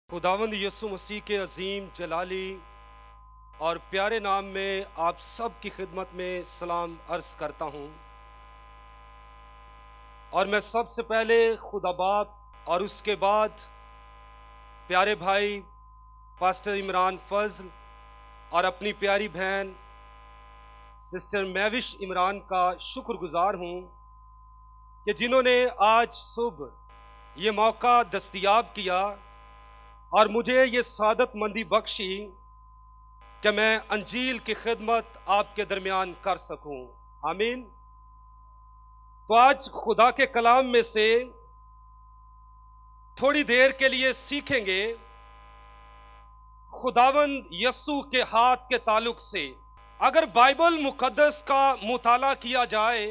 खुदावंद यीशु मसीह के अजीम जलाली और प्यारे नाम में आप सब की खिदमत में सलाम अर्ज करता हूँ। और मैं सबसे पहले खुदा बाप और उसके बाद प्यारे भाई पास्टर इमरान फजल और अपनी प्यारी बहन सिस्टर मैविश इमरान का शुक्रगुजार हूँ कि जिन्होंने आज सुबह ये मौका दस्तयाब किया और मुझे ये सादतमंदी बख्शी कि मैं अंजील की खिदमत आपके दरमियान कर सकूं। आमीन। तो आज खुदा के कलाम में से थोड़ी देर के लिए सीखेंगे खुदावंद यस्सु के हाथ के ताल्लुक से। अगर बाइबल मुकद्दस का मुताला किया जाए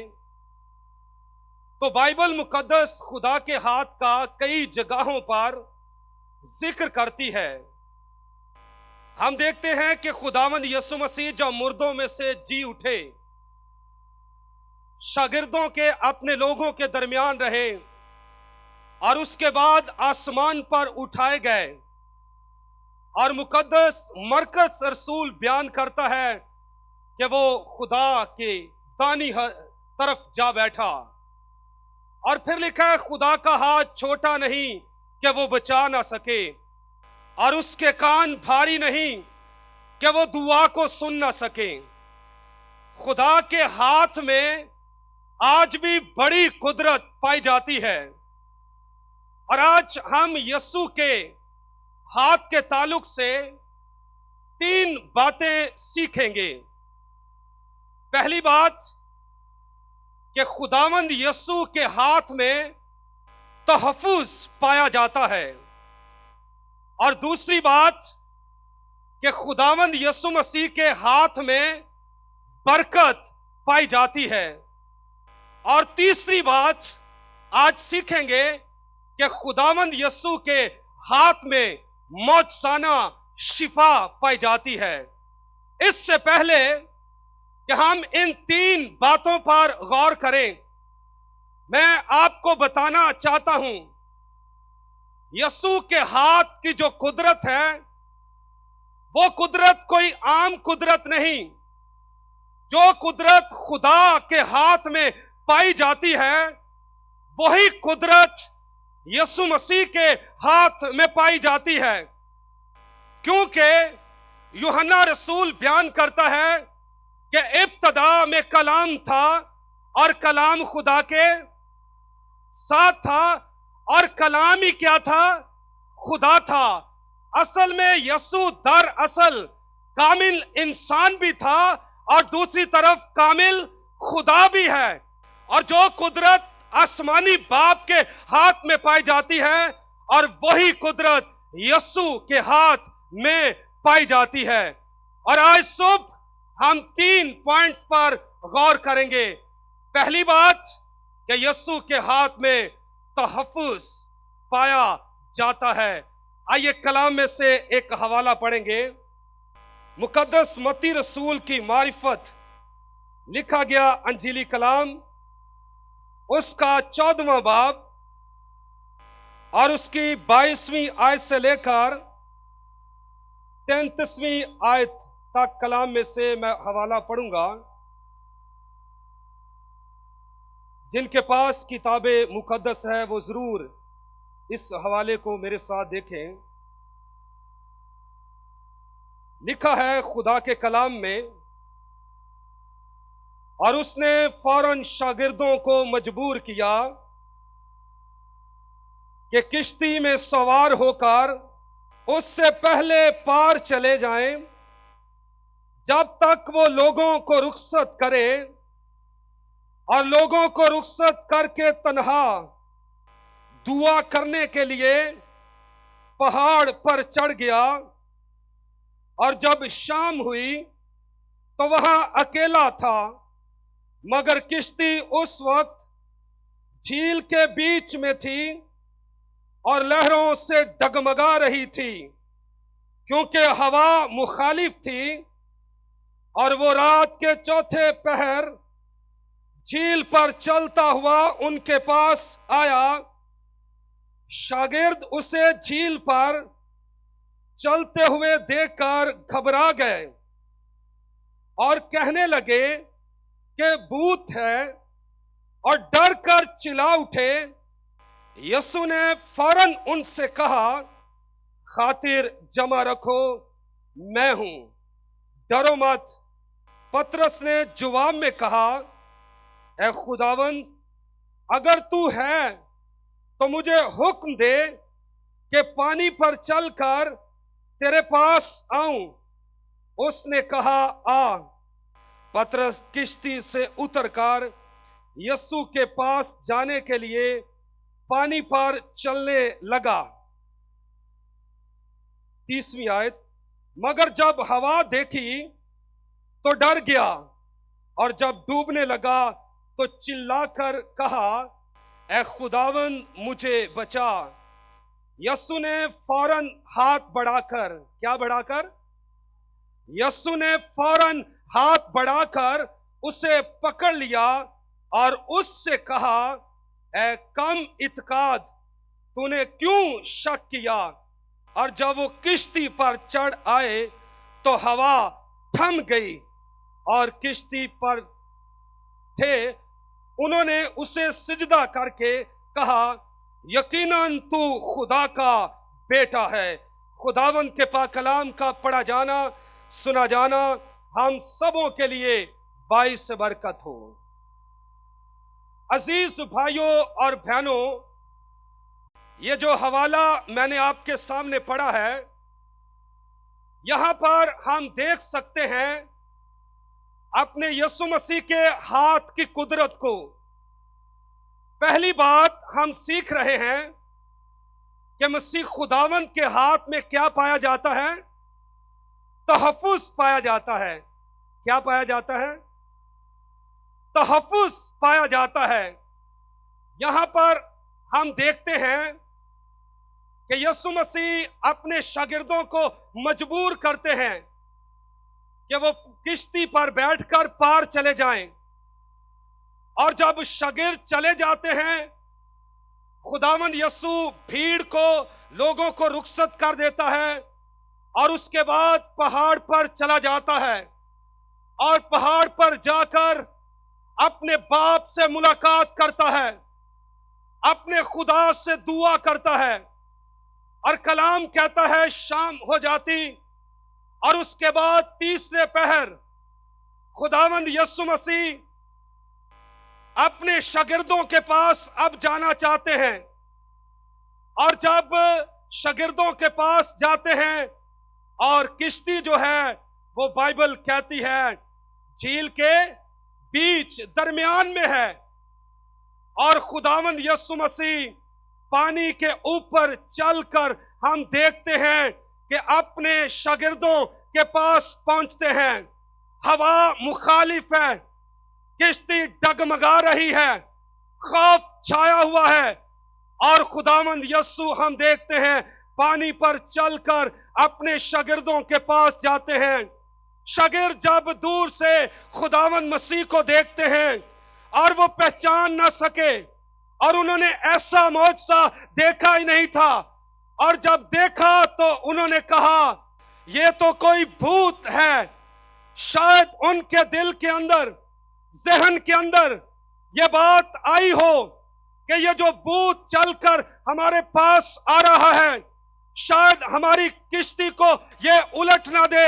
तो बाइबल मुकद्दस खुदा के हाथ का कई जगहों पर जिक्र करती है। हम देखते हैं कि खुदावंद यीशु मसीह जब मुर्दों में से जी उठे, शागिर्दों के अपने लोगों के दरमियान रहे और उसके बाद आसमान पर उठाए गए। और मुकद्दस मरकज रसूल बयान करता है कि वो खुदा के दानी तरफ जा बैठा। और फिर लिखा है खुदा का हाथ छोटा नहीं कि वो बचा ना सके और उसके कान भारी नहीं कि वो दुआ को सुन ना सके। खुदा के हाथ में आज भी बड़ी कुदरत पाई जाती है। और आज हम यस्सु के हाथ के ताल्लुक से तीन बातें सीखेंगे। पहली बात कि खुदावंद यस्सु के हाथ में तहफ़्फ़ुज़ पाया जाता है। और दूसरी बात कि खुदावंद यीशु मसीह के हाथ में बरकत पाई जाती है। और तीसरी बात आज सीखेंगे कि खुदावंद यीशु के हाथ में मौजज़ाना शिफा पाई जाती है। इससे पहले कि हम इन तीन बातों पर गौर करें, मैं आपको बताना चाहता हूं यस्सु के हाथ की जो कुदरत है वो कुदरत कोई आम कुदरत नहीं। जो कुदरत खुदा के हाथ में पाई जाती है वही कुदरत यस्सु मसीह के हाथ में पाई जाती है। क्योंकि यूहन्ना रसूल बयान करता है कि इब्तदा में कलाम था और कलाम खुदा के साथ था और कलाम ही क्या था? खुदा था। असल में यस्सु दर असल कामिल इंसान भी था और दूसरी तरफ कामिल खुदा भी है। और जो कुदरत आसमानी बाप के हाथ में पाई जाती है और वही कुदरत यस्सु के हाथ में पाई जाती है। और आज सुबह हम तीन पॉइंट्स पर गौर करेंगे। पहली बात कि यस्सु के हाथ में तहफ़्फ़ुज़ पाया जाता है। आइए कलाम में से एक हवाला पढ़ेंगे। मुकद्दस मत्ती रसूल की मारिफत लिखा गया अंजीली कलाम, उसका 14वां बाब और उसकी 22वीं आयत से लेकर 33वीं आयत तक कलाम में से मैं हवाला पढ़ूंगा। जिनके पास किताबे मुकद्दस है वो जरूर इस हवाले को मेरे साथ देखें। लिखा है खुदा के कलाम में, और उसने फौरन शागिर्दों को मजबूर किया कि किश्ती में सवार होकर उससे पहले पार चले जाएं जब तक वो लोगों को रुखसत करे। और लोगों को रुखसत करके तन्हा दुआ करने के लिए पहाड़ पर चढ़ गया। और जब शाम हुई तो वहां अकेला था, मगर किश्ती उस वक्त झील के बीच में थी और लहरों से डगमगा रही थी, क्योंकि हवा मुखालिफ थी। और वो रात के चौथे पहर झील पर चलता हुआ उनके पास आया। शागिर्द उसे झील पर चलते हुए देखकर घबरा गए और कहने लगे कि भूत है, और डर कर चिल्ला उठे। यीशु ने फौरन उनसे कहा, खातिर जमा रखो, मैं हूं, डरो मत। पतरस ने जवाब में कहा, ऐ खुदावन, अगर तू है तो मुझे हुक्म दे कि पानी पर चलकर तेरे पास आऊं। उसने कहा, आ। पतरस किश्ती से उतरकर यीशु के पास जाने के लिए पानी पर चलने लगा। 30वीं आयत, मगर जब हवा देखी तो डर गया, और जब डूबने लगा तो चिल्लाकर कहा, ऐ खुदावंद, मुझे बचा। यीशु ने फौरन हाथ बढ़ाकर, क्या बढ़ाकर? यीशु ने फौरन हाथ बढ़ाकर उसे पकड़ लिया और उससे कहा, ऐ कम इत्काद, तूने क्यों शक किया? और जब वो किश्ती पर चढ़ आए तो हवा थम गई और किश्ती पर थे उन्होंने उसे सिजदा करके कहा, यकीनन तू खुदा का बेटा है। खुदावंद के पाक कलाम का पढ़ा जाना, सुना जाना हम सबों के लिए बाइस बरकत हो। अजीज भाइयों और बहनों, ये जो हवाला मैंने आपके सामने पढ़ा है, यहां पर हम देख सकते हैं अपने यीशु मसीह के हाथ की कुदरत को। पहली बात हम सीख रहे हैं कि मसीह खुदावंद के हाथ में क्या पाया जाता है? तहफ्फुज पाया जाता है। क्या पाया जाता है? तहफ्फुज पाया जाता है। यहां पर हम देखते हैं कि यीशु मसीह अपने शागिर्दों को मजबूर करते हैं कि वो किश्ती पर बैठकर पार चले जाएं, और जब शागिर्द चले जाते हैं, खुदावंद यीशु भीड़ को, लोगों को रुखसत कर देता है और उसके बाद पहाड़ पर चला जाता है और पहाड़ पर जाकर अपने बाप से मुलाकात करता है, अपने खुदा से दुआ करता है। और कलाम कहता है शाम हो जाती और उसके बाद तीसरे पहर खुदावंद यीशु मसीह अपने शागिर्दों के पास अब जाना चाहते हैं, और जब शागिर्दों के पास जाते हैं और किश्ती जो है वो बाइबल कहती है झील के बीच दरमियान में है, और खुदावंद यीशु मसीह पानी के ऊपर चलकर हम देखते हैं कि अपने शागिर्दों के पास पहुंचते हैं। हवा मुखालिफ है, किश्ती डगमगा रही है, खौफ छाया हुआ है, और खुदावंद यीशु हम देखते हैं पानी पर चलकर अपने शागिर्दों के पास जाते हैं। शागिर्द जब दूर से खुदावंद मसीह को देखते हैं और वो पहचान ना सके, और उन्होंने ऐसा मौजज़ा देखा ही नहीं था, और जब देखा तो उन्होंने कहा ये तो कोई भूत है। शायद उनके दिल के अंदर, जहन के अंदर ये बात आई हो कि ये जो भूत चलकर हमारे पास आ रहा है, शायद हमारी किश्ती को ये उलट ना दे,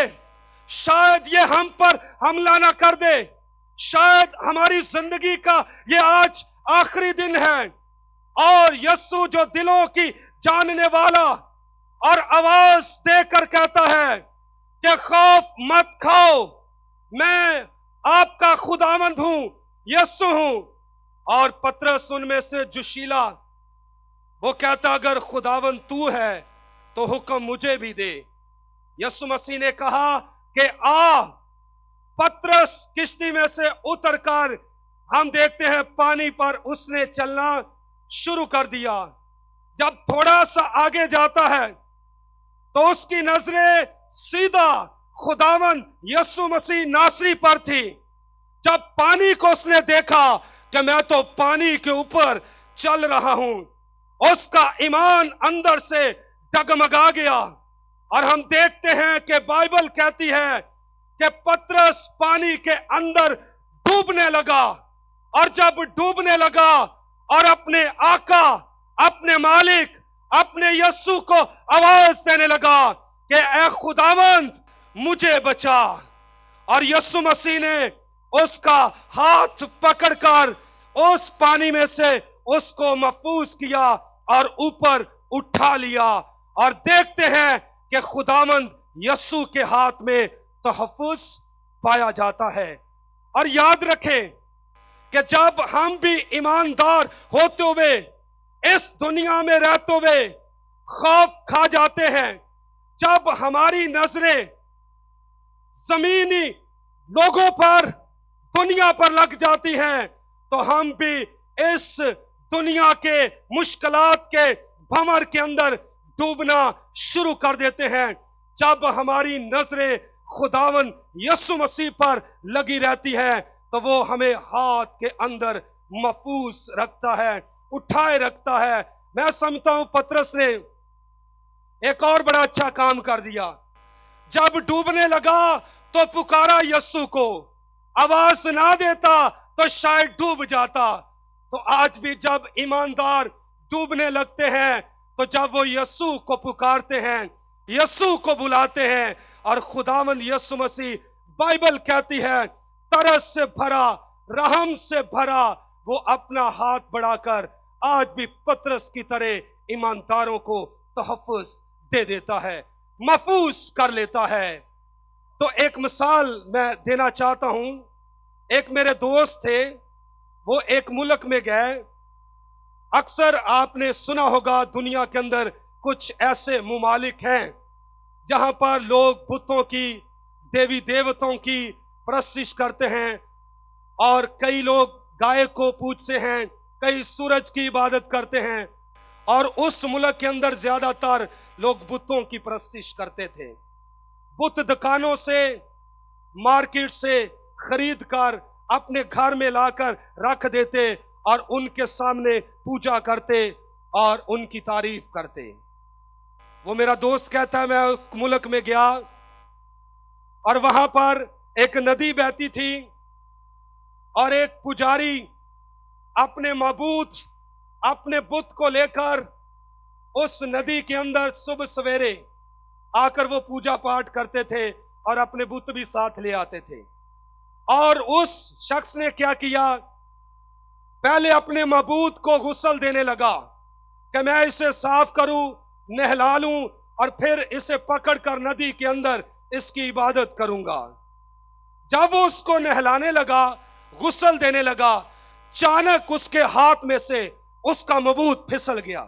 शायद ये हम पर हमला ना कर दे, शायद हमारी जिंदगी का ये आज आखिरी दिन है। और यीशु जो दिलों की जानने वाला और आवाज देकर कहता है कि खौफ मत खाओ, मैं आपका खुदावंद हूं, यीशु हूं। और पतरस उनमें से जोशीला, वो कहता अगर खुदावंद तू है तो हुक्म मुझे भी दे। यीशु मसीह ने कहा कि आ। पतरस किश्ती में से उतरकर हम देखते हैं पानी पर उसने चलना शुरू कर दिया। जब थोड़ा सा आगे जाता है तो उसकी नजरें सीधा खुदावंद यीशु मसीह नासरी पर थी। जब पानी को उसने देखा कि मैं तो पानी के ऊपर चल रहा हूं, उसका ईमान अंदर से डगमगा गया और हम देखते हैं कि बाइबल कहती है कि पतरस पानी के अंदर डूबने लगा, और जब डूबने लगा और अपने आका, अपने मालिक, अपने यीशु को आवाज देने लगा कि ऐ खुदावंद मुझे बचा, और यीशु मसीह ने उसका हाथ पकड़कर उस पानी में से उसको महफूज किया और ऊपर उठा लिया। और देखते हैं कि खुदावंद यीशु के हाथ में तहफ्फुज पाया जाता है। और याद रखें कि जब हम भी ईमानदार होते हुए इस दुनिया में रहते हुए खौफ खा जाते हैं, जब हमारी नजरें जमीनी लोगों पर, दुनिया पर लग जाती हैं, तो हम भी इस दुनिया के मुश्किलात के भंवर के अंदर डूबना शुरू कर देते हैं। जब हमारी नजरें खुदावन यीशु मसीह पर लगी रहती है तो वो हमें हाथ के अंदर महफूज रखता है, उठाए रखता है। मैं समझता हूं पतरस ने एक और बड़ा अच्छा काम कर दिया। जब डूबने लगा तो पुकारा यीशु को, आवाज ना देता तो शायद डूब जाता। तो आज भी जब ईमानदार डूबने लगते हैं तो जब वो यीशु को पुकारते हैं, यीशु को बुलाते हैं, और खुदावंद यीशु मसीह, बाइबल कहती है, तरस से भरा, रहम से भरा, वो अपना हाथ बढ़ाकर आज भी पतरस की तरह ईमानदारों को तहफ्फुज दे देता है, महफूज कर लेता है। तो एक मिसाल मैं देना चाहता हूं। एक मेरे दोस्त थे, वो एक मुल्क में गए। अक्सर आपने सुना होगा दुनिया के अंदर कुछ ऐसे मुमालिक हैं जहां पर लोग बुतों की, देवी देवताओं की परस्तिश करते हैं, और कई लोग गाय को पूजते हैं, कई सूरज की इबादत करते हैं, और उस मुल्क के अंदर ज्यादातर लोग बुतों की परस्तिश करते थे। बुत दुकानों से, मार्केट से खरीद कर अपने घर में लाकर रख देते और उनके सामने पूजा करते और उनकी तारीफ करते। वो मेरा दोस्त कहता है, मैं उस मुल्क में गया और वहां पर एक नदी बहती थी, और एक पुजारी अपने माबूद, अपने बुत को लेकर उस नदी के अंदर सुबह सवेरे आकर वो पूजा पाठ करते थे और अपने बुत भी साथ ले आते थे। और उस शख्स ने क्या किया, पहले अपने माबूद को गुस्ल देने लगा कि मैं इसे साफ करूं, नहला लूं, और फिर इसे पकड़कर नदी के अंदर इसकी इबादत करूंगा। जब वो उसको नहलाने लगा, गुस्ल देने लगा, अचानक उसके हाथ में से उसका माबूद फिसल गया।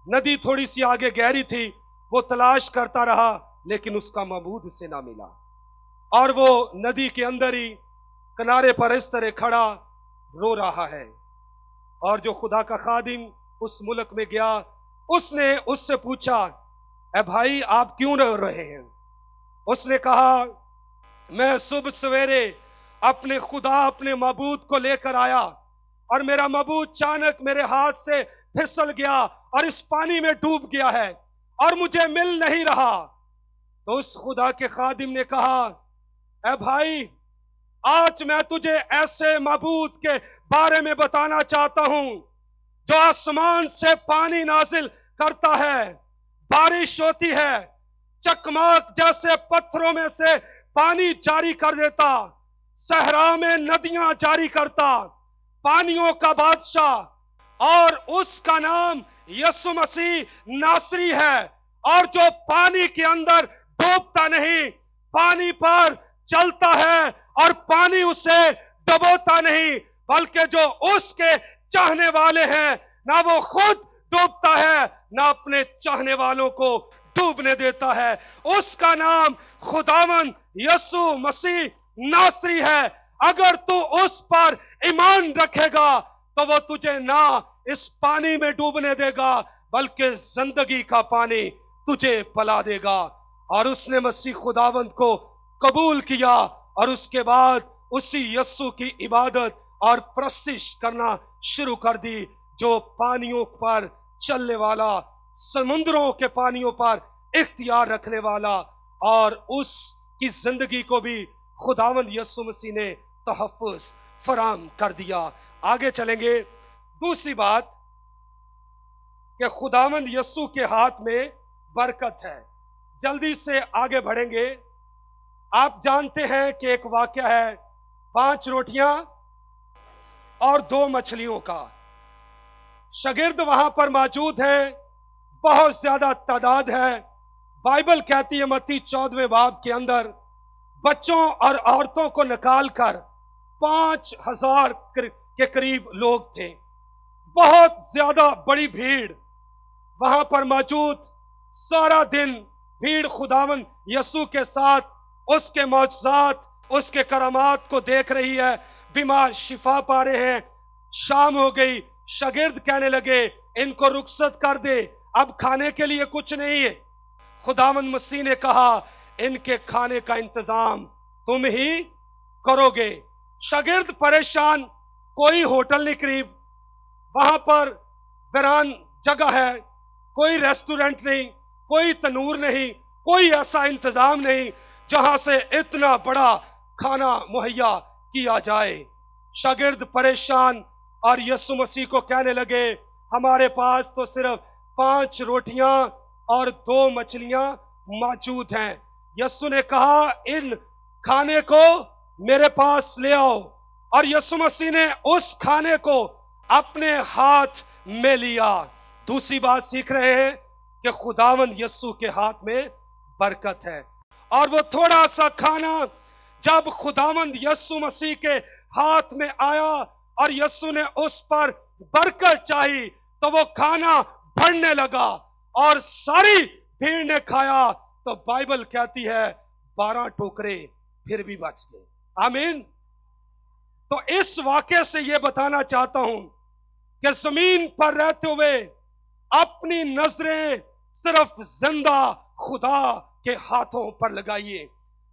नदी थोड़ी सी आगे गहरी थी, वो तलाश करता रहा लेकिन उसका माबूद उसे ना मिला, और वो नदी के अंदर ही किनारे पर इस तरह खड़ा रो रहा है। और जो खुदा का खादिम उस मुल्क में गया, उसने उससे पूछा, ए भाई आप क्यों रो रहे हैं? उसने कहा, मैं सुबह सवेरे अपने खुदा, अपने माबूद को लेकर आया, और मेरा माबूद अचानक मेरे हाथ से फिसल गया और इस पानी में डूब गया है और मुझे मिल नहीं रहा। तो उस खुदा के खादिम ने कहा, ए भाई, आज मैं तुझे ऐसे माबूद के बारे में बताना चाहता हूं जो आसमान से पानी नाजिल करता है, बारिश होती है, चकमाक जैसे पत्थरों में से पानी जारी कर देता, सहरा में नदियां जारी करता, पानियों का बादशाह, और उसका नाम यीशु मसीह नासरी है। और जो पानी के अंदर डूबता नहीं, पानी पर चलता है, और पानी उसे डुबोता नहीं, बल्कि जो उसके चाहने वाले हैं, ना वो खुद डूबता है ना अपने चाहने वालों को डूबने देता है। उसका नाम खुदावन यीशु मसीह नासरी है। अगर तू उस पर ईमान रखेगा तो वो तुझे ना इस पानी में डूबने देगा, बल्कि जिंदगी का पानी तुझे पिला देगा। और उसने मसीह खुदावंद को कबूल किया, और उसके बाद उसी यीशु की इबादत और परस्तिश करना शुरू कर दी, जो पानियों पर चलने वाला, समुद्रों के पानियों पर इख्तियार रखने वाला, और उसकी जिंदगी को भी खुदावंद यीशु मसीह ने तहफ़्फ़ुज़ फराम कर दिया। आगे चलेंगे। दूसरी बात कि खुदावंद यीशु के हाथ में बरकत है। जल्दी से आगे बढ़ेंगे। आप जानते हैं कि एक वाकया है 5 रोटियां और 2 मछलियों का। शागिर्द वहां पर मौजूद हैं, बहुत ज्यादा तादाद है। बाइबल कहती है मत्ती 14वें बाब के अंदर बच्चों और औरतों को निकाल कर 5000 के करीब लोग थे। बहुत ज्यादा बड़ी भीड़ वहां पर मौजूद। सारा दिन भीड़ खुदावन यीशु के साथ उसके मौजज़ात, उसके करामात को देख रही है। बीमार शिफा पा रहे हैं। शाम हो गई, शागिर्द कहने लगे इनको रुखसत कर दे, अब खाने के लिए कुछ नहीं है। खुदावंद मसीह ने कहा इनके खाने का इंतजाम तुम ही करोगे। शागिर्द परेशान, कोई होटल नहीं करीब, वहां पर वीरान जगह है, कोई रेस्टोरेंट नहीं, कोई तनूर नहीं, कोई ऐसा इंतजाम नहीं जहां से इतना बड़ा खाना मुहैया किया जाए। शागिर्द परेशान और यीशु मसीह को कहने लगे हमारे पास तो सिर्फ 5 रोटियां और 2 मछलियां मौजूद हैं। यीशु ने कहा इन खाने को मेरे पास ले आओ, और यीशु मसीह ने उस खाने को अपने हाथ में लिया। दूसरी बात सीख रहे हैं कि खुदावंद यीशु के हाथ में बरकत है। और वो थोड़ा सा खाना जब खुदावंद यीशु मसीह के हाथ में आया और यीशु ने उस पर बरकत चाही तो वो खाना बढ़ने लगा और सारी भीड़ ने खाया तो बाइबल कहती है 12 टोकरे फिर भी बच गए। आमीन। तो इस वाक्य से ये बताना चाहता हूं कि जमीन पर रहते हुए अपनी नजरें सिर्फ जिंदा खुदा के हाथों पर लगाइए।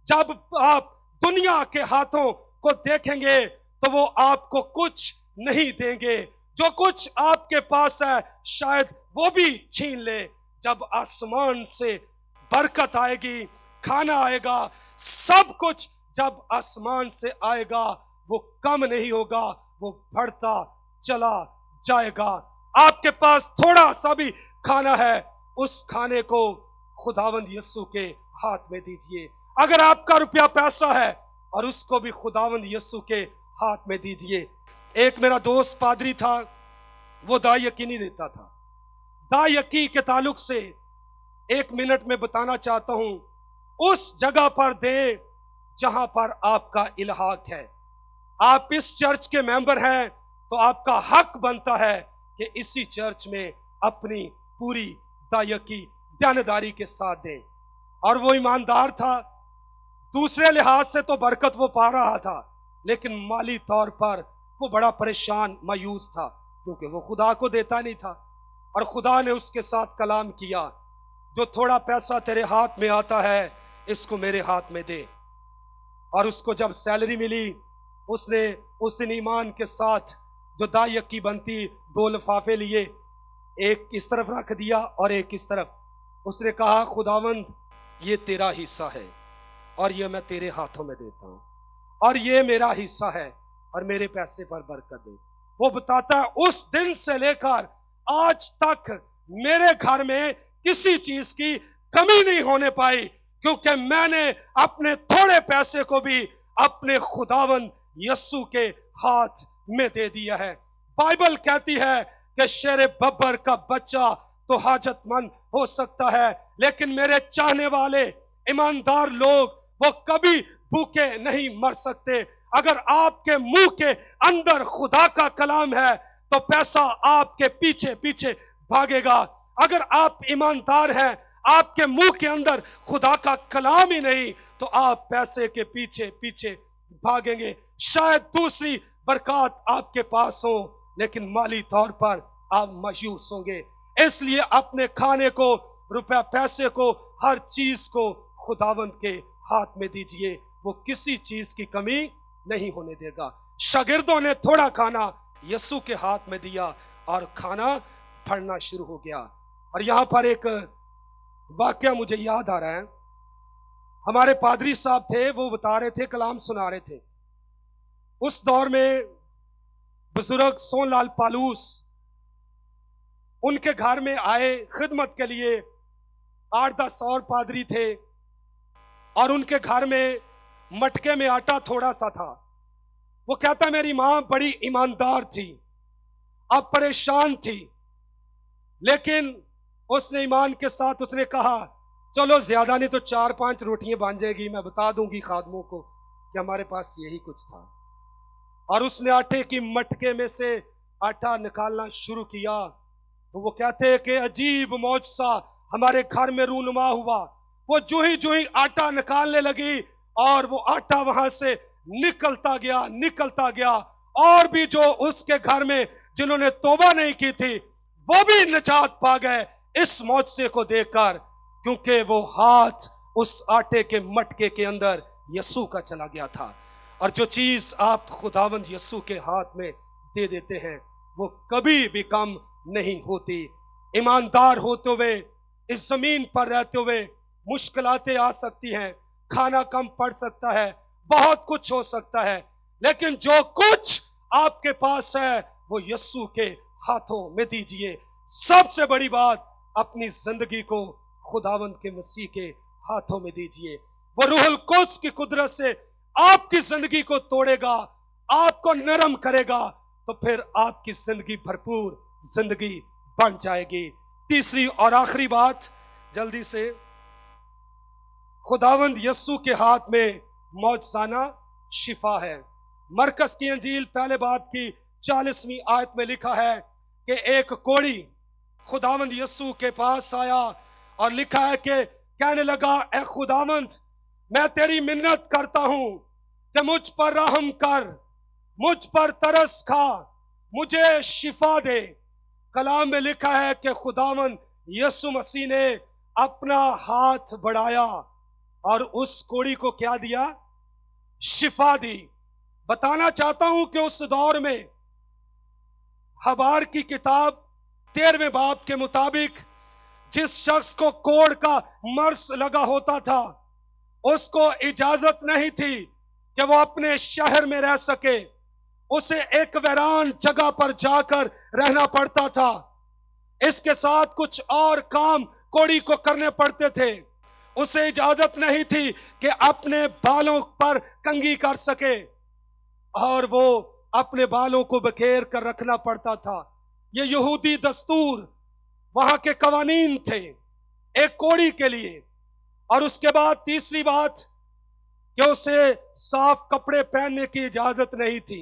जब आप दुनिया के हाथों को देखेंगे तो वो आपको कुछ नहीं देंगे। जो कुछ आपके पास है शायद वो भी छीन ले। जब आसमान से बरकत आएगी, खाना आएगा, सब कुछ जब आसमान से आएगा वो कम नहीं होगा, वो बढ़ता चला जाएगा। आपके पास थोड़ा सा भी खाना है, उस खाने को खुदावंद यीशु के हाथ में दीजिए। अगर आपका रुपया पैसा है और उसको भी खुदावंद यीशु के हाथ में दीजिए। एक मेरा दोस्त पादरी था, वो दाई यकीनी देता था। दाई यकी के ताल्लुक से 1 मिनट में बताना चाहता हूं। उस जगह पर दे जहां पर आपका इल्हाक है। आप इस चर्च के मेंबर हैं तो आपका हक बनता है कि इसी चर्च में अपनी पूरी दायकी ध्यानदारी के साथ दें। और वो ईमानदार था, दूसरे लिहाज से तो बरकत वो पा रहा था, लेकिन माली तौर पर वो बड़ा परेशान मायूस था क्योंकि वो खुदा को देता नहीं था। और खुदा ने उसके साथ कलाम किया, जो थोड़ा पैसा तेरे हाथ में आता है इसको मेरे हाथ में दे। और उसको जब सैलरी मिली उसने उस दिन ईमान के साथ जो दायकी बनती 2 लिफाफे लिए, एक इस तरफ रख दिया और एक इस तरफ। उसने कहा खुदावंद ये तेरा हिस्सा है और ये मैं तेरे हाथों में देता हूं, और ये मेरा हिस्सा है और मेरे पैसे पर बरकत दे। वो बताता है उस दिन से लेकर आज तक मेरे घर में किसी चीज की कमी नहीं होने पाई, क्योंकि मैंने अपने थोड़े पैसे को भी अपने खुदावंद यीशु के हाथ में दे दिया है। बाइबल कहती है कि शेर बब्बर का बच्चा तो हाजतमंद हो सकता है, लेकिन मेरे चाहने वाले ईमानदार लोग वो कभी भूखे नहीं मर सकते। अगर आपके मुंह के अंदर खुदा का कलाम है तो पैसा आपके पीछे पीछे भागेगा। अगर आप ईमानदार हैं, आपके मुंह के अंदर खुदा का कलाम ही नहीं तो आप पैसे के पीछे पीछे भागेंगे। शायद दूसरी बरकत आपके पास हो, लेकिन माली तौर पर आप मायूस होंगे। इसलिए अपने खाने को, रुपया पैसे को, हर चीज को खुदावंद के हाथ में दीजिए। वो किसी चीज की कमी नहीं होने देगा। शागिर्दों ने थोड़ा खाना यीशु के हाथ में दिया और खाना बढ़ना शुरू हो गया। और यहाँ पर एक वाकया मुझे याद आ रहा है। हमारे पादरी साहब थे, वो बता रहे थे, कलाम सुना रहे थे। उस दौर में बुजुर्ग सोनलाल पालूस उनके घर में आए खिदमत के लिए। 8-10 और पादरी थे और उनके घर में मटके में आटा थोड़ा सा था। वो कहता मेरी मां बड़ी ईमानदार थी, अब परेशान थी, लेकिन उसने ईमान के साथ उसने कहा चलो ज्यादा नहीं तो 4-5 रोटियां बन जाएगी, मैं बता दूंगी खादमों को कि हमारे पास यही कुछ था। और उसने आटे की मटके में से आटा निकालना शुरू किया। तो वो कहते हैं कि अजीब मौजसा हमारे घर में रूनुमा हुआ। वो जो ही आटा निकालने लगी और वो आटा वहां से निकलता गया। और भी जो उसके घर में जिन्होंने तौबा नहीं की थी वो भी निजात पा गए इस मौजसे को देखकर, क्योंकि वो हाथ उस आटे के मटके के अंदर यीशु का चला गया था। और जो चीज आप खुदावंद यीशु के हाथ में दे देते हैं वो कभी भी कम नहीं होती। ईमानदार होते हुए इस जमीन पर रहते हुए मुश्किलातें आ सकती हैं, खाना कम पड़ सकता है, बहुत कुछ हो सकता है, लेकिन जो कुछ आपके पास है वो यीशु के हाथों में दीजिए। सबसे बड़ी बात, अपनी जिंदगी को खुदावंद के मसीह के हाथों में दीजिए। वो रूहुल कुद्स की कुदरत से आपकी जिंदगी को तोड़ेगा, आपको नरम करेगा, तो फिर आपकी जिंदगी भरपूर जिंदगी बन जाएगी। तीसरी और आखिरी बात जल्दी से, खुदावंद यीशु के हाथ में मौजसाना शिफा है। मरकस की अंजील पहले बाब की 40वीं आयत में लिखा है कि एक कोढ़ी खुदावंद यीशु के पास आया और लिखा है कि कहने लगा, ए खुदावंद मैं तेरी मिन्नत करता हूं कि मुझ पर रहम कर, मुझ पर तरस खा, मुझे शिफा दे। कलाम में लिखा है कि खुदावंद यीशु मसीह ने अपना हाथ बढ़ाया और उस कोढ़ी को क्या दिया? शिफा दी। बताना चाहता हूं कि उस दौर में हबार की किताब 13वें बाब के मुताबिक जिस शख्स को कोढ़ का मर्स लगा होता था उसको इजाजत नहीं थी कि वो अपने शहर में रह सके, उसे एक वीरान जगह पर जाकर रहना पड़ता था। इसके साथ कुछ और काम कोढ़ी को करने पड़ते थे। उसे इजाजत नहीं थी कि अपने बालों पर कंघी कर सके और वो अपने बालों को बखेर कर रखना पड़ता था। ये यहूदी दस्तूर, वहां के कवानीन थे एक कोढ़ी के लिए। और उसके बाद तीसरी बात कि उसे साफ कपड़े पहनने की इजाजत नहीं थी,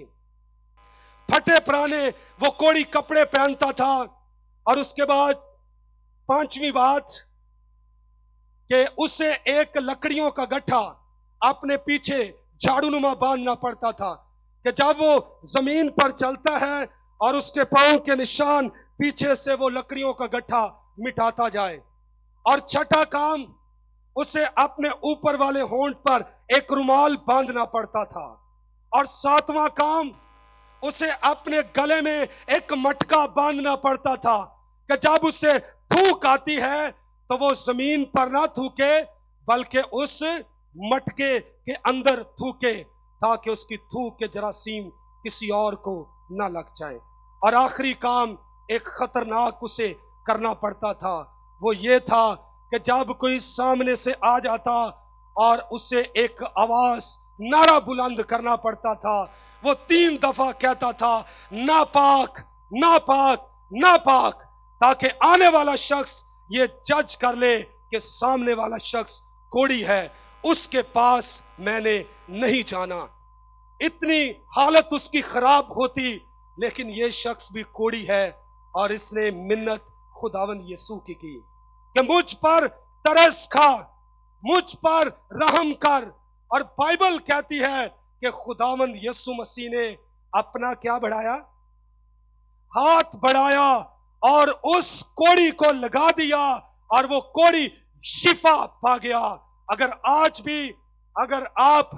फटे पुराने वो कोढ़ी कपड़े पहनता था। और उसके बाद पांचवी बात कि उसे एक लकड़ियों का गट्ठा अपने पीछे झाड़ूनुमा बांधना पड़ता था कि जब वो जमीन पर चलता है और उसके पांव के निशान पीछे से वो लकड़ियों का गट्ठा मिटाता जाए। और छठा काम, उसे अपने ऊपर वाले होंठ पर एक रुमाल बांधना पड़ता था। और सातवां काम, उसे अपने गले में एक मटका बांधना पड़ता था कि जब उसे थूक आती है तो वो जमीन पर ना थूके बल्कि उस मटके के अंदर थूके ताकि उसकी थूक के जरासीम किसी और को ना लग जाए। और आखिरी काम एक खतरनाक उसे करना पड़ता था, वो ये था कि जब कोई सामने से आ जाता और उसे एक आवाज नारा बुलंद करना पड़ता था। वो 3 दफा कहता था, नापाक नापाक नापाक, ताकि आने वाला शख्स ये जज कर ले कि सामने वाला शख्स कोढ़ी है, उसके पास मैंने नहीं जाना। इतनी हालत उसकी खराब होती, लेकिन ये शख्स भी कोढ़ी है और इसने मिन्नत खुदावंद यीशु की कि मुझ पर तरस खा, मुझ पर रहम कर। और बाइबल कहती है कि खुदावंद यीशु मसीह ने अपना क्या बढ़ाया? हाथ बढ़ाया और उस कोढ़ी को लगा दिया और वो कोढ़ी शिफा पा गया। अगर आज भी अगर आप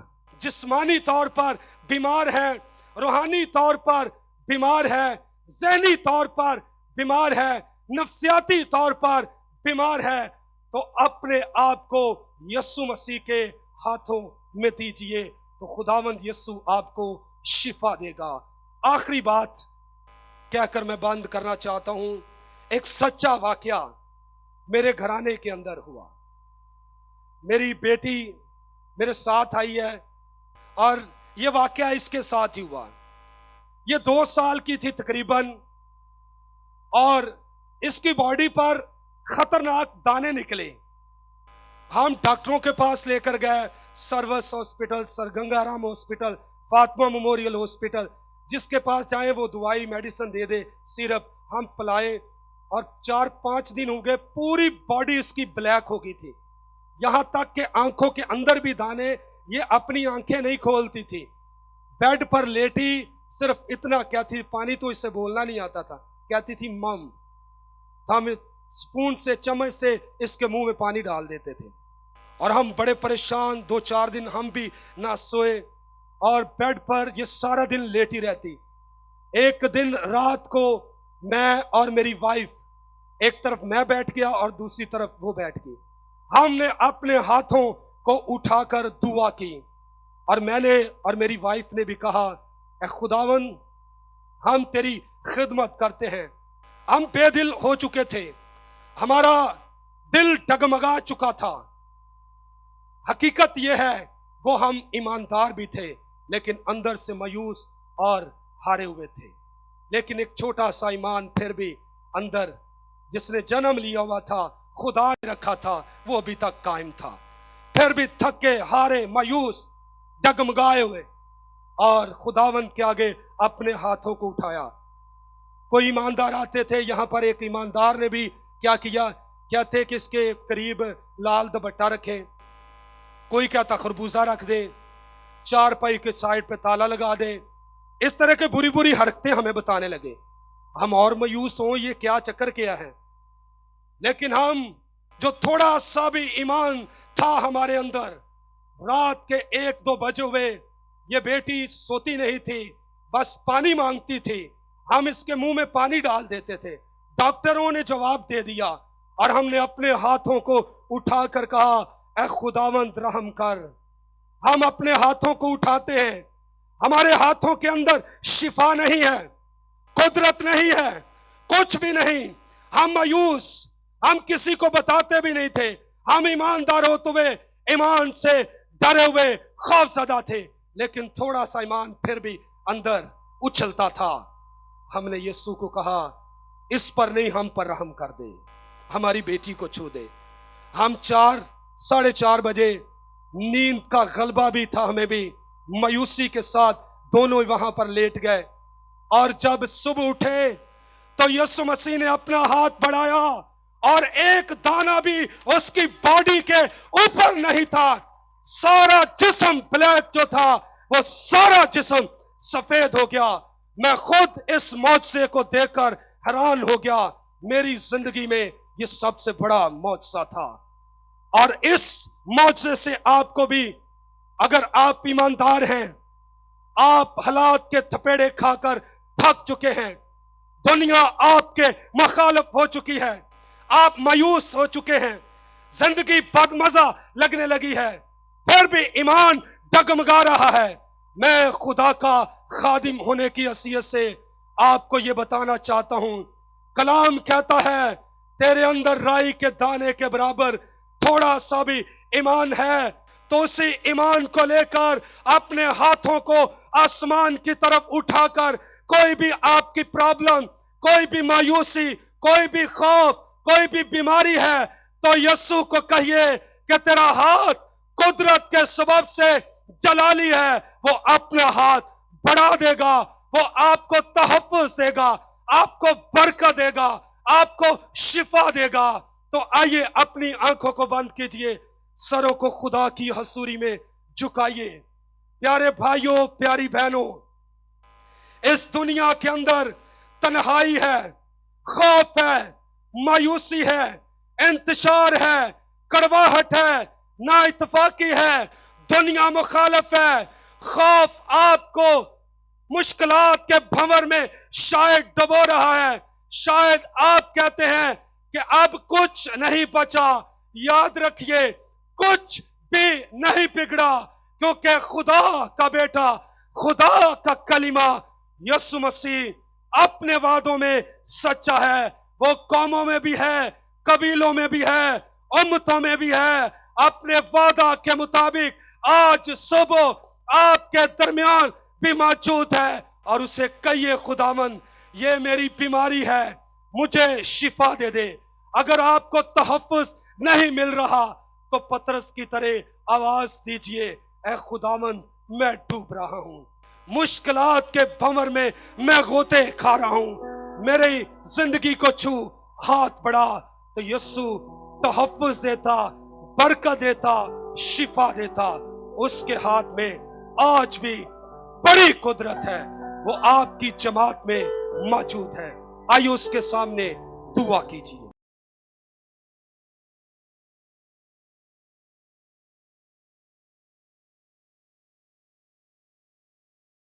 जिस्मानी तौर पर बीमार हैं, रूहानी तौर पर बीमार है, ज़हनी तौर पर बीमार है, नफ्सियाती तौर पर बीमार है, तो अपने आप को यीशु मसीह के हाथों में दीजिए, तो खुदावंद यीशु आपको शिफा देगा। आखिरी बात कहकर मैं बंद करना चाहता हूं। एक सच्चा वाकया मेरे घराने के अंदर हुआ। मेरी बेटी मेरे साथ आई है और यह वाकया इसके साथ ही हुआ। ये 2 साल की थी तकरीबन, और इसकी बॉडी पर खतरनाक दाने निकले। हम डॉक्टरों के पास लेकर गए, services hospital, sir Gangaram hospital, Fatima memorial hospital, जिसके पास जाए वो दवाई मेडिसिन दे दे, सिरप हम पिलाए। और 4-5 दिन हो गए, पूरी बॉडी इसकी ब्लैक हो गई थी, यहां तक कि आंखों के अंदर भी दाने। ये अपनी आंखें नहीं खोलती थी, बेड पर लेटी सिर्फ इतना कहती, पानी तो इसे बोलना नहीं आता था, कहती थी मम। हम स्पून से, चम्मच से इसके मुंह में पानी डाल देते थे, और हम बड़े परेशान। 2-4 दिन हम भी ना सोए, और बेड पर ये सारा दिन लेटी रहती। एक दिन रात को मैं और मेरी वाइफ, एक तरफ मैं बैठ गया और दूसरी तरफ वो बैठ गई। हमने अपने हाथों को उठाकर दुआ की, और मैंने और मेरी वाइफ ने भी कहा, ए खुदावन, हम तेरी खिदमत करते हैं। हम बेदिल हो चुके थे, हमारा दिल डगमगा चुका था। हकीकत यह है वो हम ईमानदार भी थे, लेकिन अंदर से मायूस और हारे हुए थे। लेकिन एक छोटा सा ईमान फिर भी अंदर, जिसने जन्म लिया हुआ था, खुदा ने रखा था, वो अभी तक कायम था। फिर भी थके हारे मायूस डगमगाए हुए, और खुदावंद के आगे अपने हाथों को उठाया। कोई ईमानदार आते थे, यहां पर एक ईमानदार ने भी क्या किया, कहते कि इसके करीब लाल दुपट्टा रखें, कोई कहता खरबूजा रख दे, चारपाई के साइड पे ताला लगा दे। इस तरह के बुरी बुरी हरकतें हमें बताने लगे। हम और मायूस हों, ये क्या चक्कर किया है। लेकिन हम, जो थोड़ा सा भी ईमान था हमारे अंदर, रात के 1-2 बजे हुए, ये बेटी सोती नहीं थी, बस पानी मांगती थी, हम इसके मुंह में पानी डाल देते थे। डॉक्टरों ने जवाब दे दिया, और हमने अपने हाथों को उठाकर कहा, ऐ खुदावंद रहम कर। हम अपने हाथों को उठाते हैं, हमारे हाथों के अंदर शिफा नहीं है, कुदरत नहीं है, कुछ भी नहीं। हम मायूस, हम किसी को बताते भी नहीं थे। हम ईमानदार होते हुए, ईमान से डरे हुए, खौफजदा थे, लेकिन थोड़ा सा ईमान फिर भी अंदर उछलता था। हमने यीशु को कहा, इस पर नहीं, हम पर रहम कर दे, हमारी बेटी को छू दे। हम 4-4:30 बजे, नींद का गलबा भी था हमें भी, मायूसी के साथ दोनों वहां पर लेट गए। और जब सुबह उठे तो यीशु मसीह ने अपना हाथ बढ़ाया, और एक दाना भी उसकी बॉडी के ऊपर नहीं था। सारा जिस्म ब्लैक जो था, वो सारा जिस्म सफेद हो गया। मैं खुद इस मौजज़े को देखकर हैरान हो गया। मेरी जिंदगी में ये सबसे बड़ा मौजज़ा था, और इस मौजज़े से आपको भी, अगर आप ईमानदार हैं, आप हालात के थपेड़े खाकर थक चुके हैं, दुनिया आपके मुखालिफ हो चुकी है, आप मायूस हो चुके हैं, जिंदगी बदमजा लगने लगी है, फिर भी ईमान डगमगा रहा है, मैं खुदा का खादिम होने की हैसियत से आपको यह बताना चाहता हूं। कलाम कहता है, तेरे अंदर राई के दाने के बराबर थोड़ा सा भी ईमान है, तो उसी ईमान को लेकर अपने हाथों को आसमान की तरफ उठाकर, कोई भी आपकी प्रॉब्लम, कोई भी मायूसी, कोई भी खौफ, कोई भी बीमारी है, तो यीशु को कहिए कि तेरा हाथ कुदरत के सबब से जलाली है, वो अपना हाथ बढ़ा देगा, वो आपको तहफ्फुज़ देगा, आपको बरकत देगा, आपको शिफा देगा। तो आइए अपनी आंखों को बंद कीजिए, सरों को खुदा की हजूरी में झुकाइए। प्यारे भाइयों, प्यारी बहनों, इस दुनिया के अंदर तन्हाई है, खौफ है, मायूसी है, इंतशार है, कड़वाहट है, ना इत्तफाकी है, दुनिया मुखालिफ है। खौफ आपको मुश्किलात के भंवर में शायद डुबो रहा है। शायद आप कहते हैं कि अब कुछ नहीं बचा, याद रखिए कुछ भी नहीं बिगड़ा, क्योंकि खुदा का बेटा, खुदा का कलीमा यीशु मसीह अपने वादों में सच्चा है। वो कौमों में भी है, कबीलों में भी है, उम्मतों में भी है। अपने वादा के मुताबिक आज सुबह आपके दरमियान भी मौजूद है और उसे कहिए, खुदावंद ये मेरी बीमारी है, मुझे शिफा दे दे। अगर आपको तहफ्फुज नहीं मिल रहा तो पतरस की तरह आवाज दीजिए, ऐ खुदावंद मैं डूब रहा हूं, मुश्किलात के भंवर में मैं गोते खा रहा हूं, मेरी जिंदगी को छू हाथ बढ़ा। तो यीशु तहफ्फुज देता, बरकत देता, शिफा देता। उसके हाथ में आज भी बड़ी कुदरत है, वो आपकी जमात में मौजूद है। आइए उसके सामने दुआ कीजिए।